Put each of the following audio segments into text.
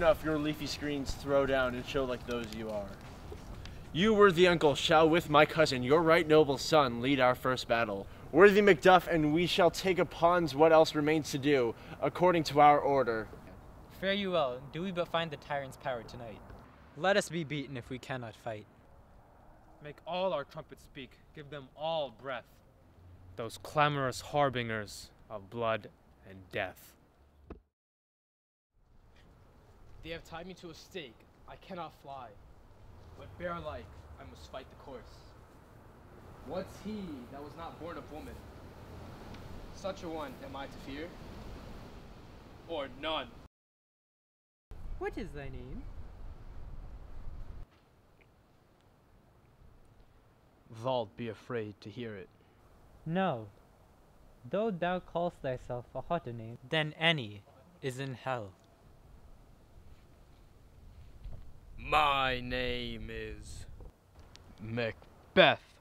enough your leafy screens throw down and show like those you are. You, worthy uncle, shall with my cousin, your right noble son, lead our first battle. Worthy Macduff, and we shall take upon what else remains to do, according to our order. Fare you well, do we but find the tyrant's power tonight. Let us be beaten if we cannot fight. Make all our trumpets speak, give them all breath. Those clamorous harbingers of blood and death. They have tied me to a stake, I cannot fly. But bear-like, I must fight the course. What's he that was not born of woman? Such a one am I to fear? Or none? What is thy name? Thou'lt be afraid to hear it. No. Though thou call'st thyself a hotter name, then any is in hell. My name is Macbeth.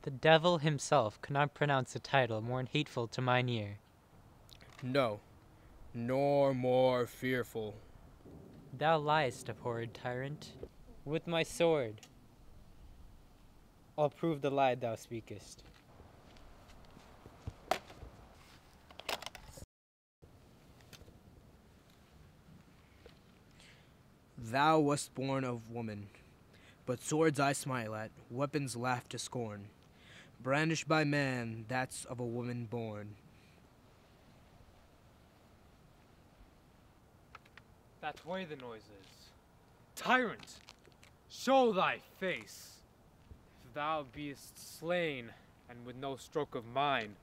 The devil himself could not pronounce a title more hateful to mine ear. No, nor more fearful. Thou liest, abhorred tyrant. With my sword, I'll prove the lie thou speakest. Thou wast born of woman, but swords I smile at, weapons laugh to scorn. Brandished by man, that's of a woman born. That way the noise is. Tyrant, show thy face. If thou beest slain, and with no stroke of mine,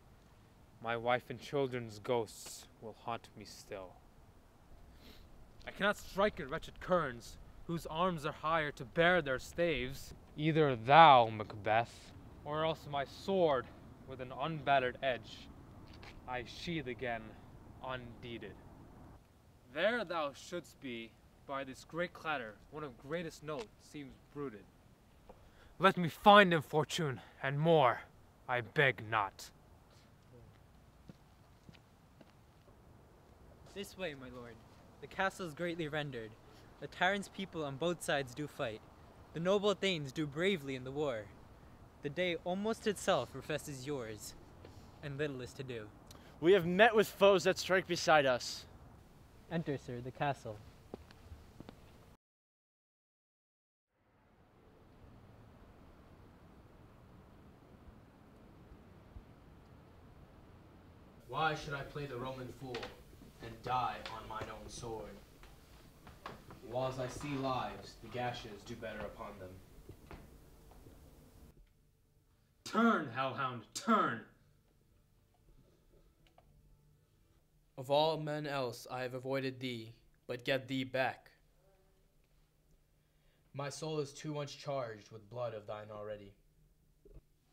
my wife and children's ghosts will haunt me still. I cannot strike at wretched kerns, whose arms are higher to bear their staves. Either thou, Macbeth, or else my sword, with an unbattered edge, I sheathe again, undeeded. There thou shouldst be, by this great clatter, one of greatest note seems brooded. Let me find him, Fortune, and more, I beg not. This way, my lord. The castle is greatly rendered. The tyrant's people on both sides do fight. The noble thanes do bravely in the war. The day almost itself professes yours, and little is to do. We have met with foes that strike beside us. Enter, sir, the castle. Why should I play the Roman fool and die on mine own sword? Whiles I see lives, the gashes do better upon them. Turn, hellhound, turn! Of all men else I have avoided thee, but get thee back. My soul is too much charged with blood of thine already.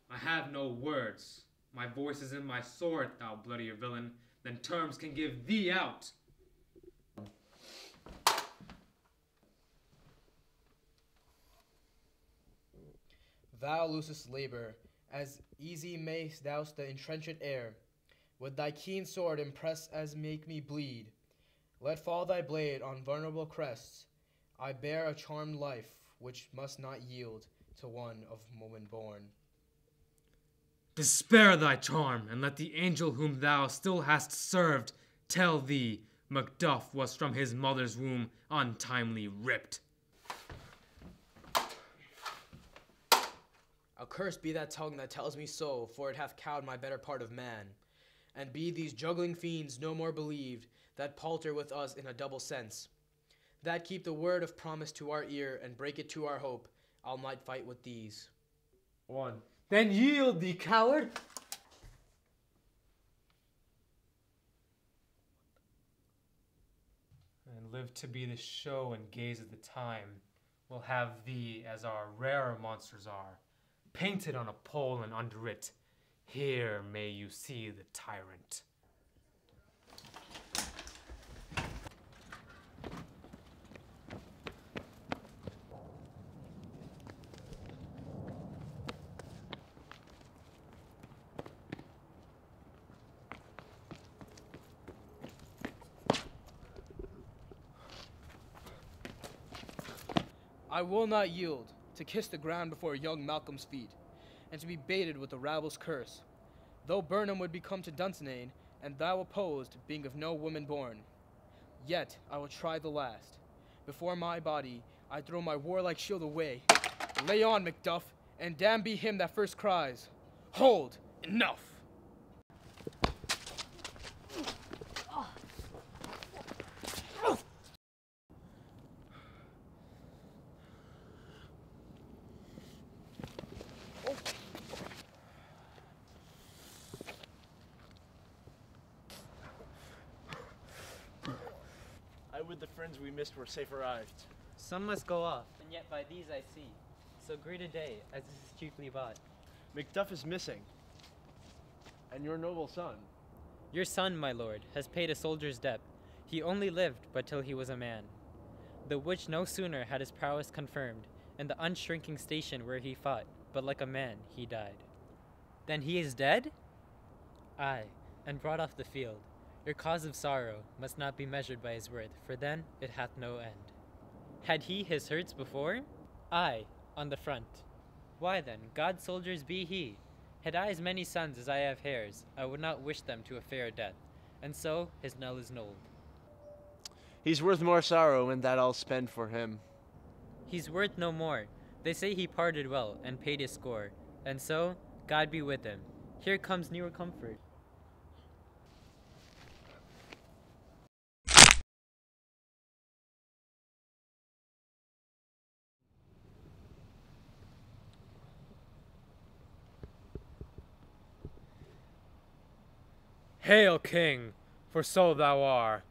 I have no words. My voice is in my sword, thou bloody villain, then terms can give thee out. Thou losest labor, as easy mayst thou the entrenched air. With thy keen sword impress as make me bleed. Let fall thy blade on vulnerable crests. I bear a charmed life, which must not yield to one of woman born. Despair thy charm, and let the angel whom thou still hast served tell thee Macduff was from his mother's womb untimely ripped. Accursed be that tongue that tells me so, for it hath cowed my better part of man. And be these juggling fiends no more believed, that palter with us in a double sense, that keep the word of promise to our ear, and break it to our hope, I'll might fight with these. 1. Then yield thee, coward! And live to be the show and gaze at the time. We'll have thee as our rarer monsters are, painted on a pole and under it. Here may you see the tyrant. I will not yield to kiss the ground before young Malcolm's feet, and to be baited with the rabble's curse. Though Burnham would become to Dunsinane, and thou opposed, being of no woman born, yet I will try the last. Before my body, I throw my warlike shield away. Lay on, Macduff, and damn be him that first cries, "Hold, enough!" I would the friends we missed were safe arrived. Some must go off, and yet by these I see. So great a day, as this is chiefly bought. Macduff is missing. And your noble son. Your son, my lord, has paid a soldier's debt. He only lived but till he was a man. The which no sooner had his prowess confirmed, in the unshrinking station where he fought, but like a man he died. Then he is dead? Aye, and brought off the field. Your cause of sorrow must not be measured by his worth, for then it hath no end. Had he his hurts before? Aye, on the front. Why then, God's soldiers be he. Had I as many sons as I have hairs, I would not wish them to a fair death, and so his knell is knolled. He's worth more sorrow, and that I'll spend for him. He's worth no more. They say he parted well, and paid his score, and so, God be with him. Here comes newer comfort. Hail, King, for so thou art.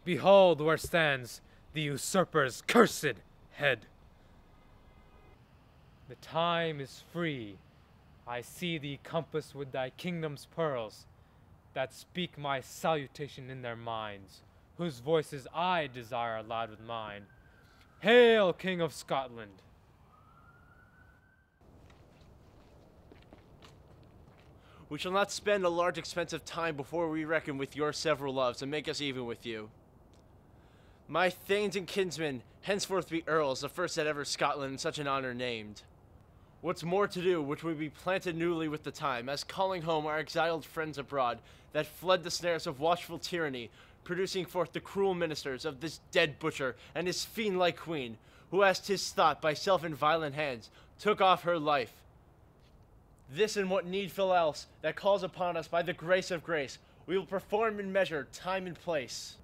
Behold where stands the usurper's cursed head. The time is free. I see thee compassed with thy kingdom's pearls, that speak my salutation in their minds, whose voices I desire aloud with mine. Hail, King of Scotland! We shall not spend a large expense of time before we reckon with your several loves and make us even with you. My thanes and kinsmen henceforth be earls, the first that ever Scotland in such an honor named. What's more to do, which would be planted newly with the time, as calling home our exiled friends abroad, that fled the snares of watchful tyranny, producing forth the cruel ministers of this dead butcher and his fiend-like queen, who as 'tis thought by self and violent hands, took off her life. This and what needful else that calls upon us by the grace of grace, we will perform in measure, time and place.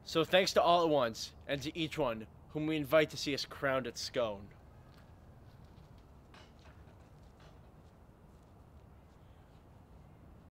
So thanks to all at once, and to each one whom we invite to see us crowned at Scone.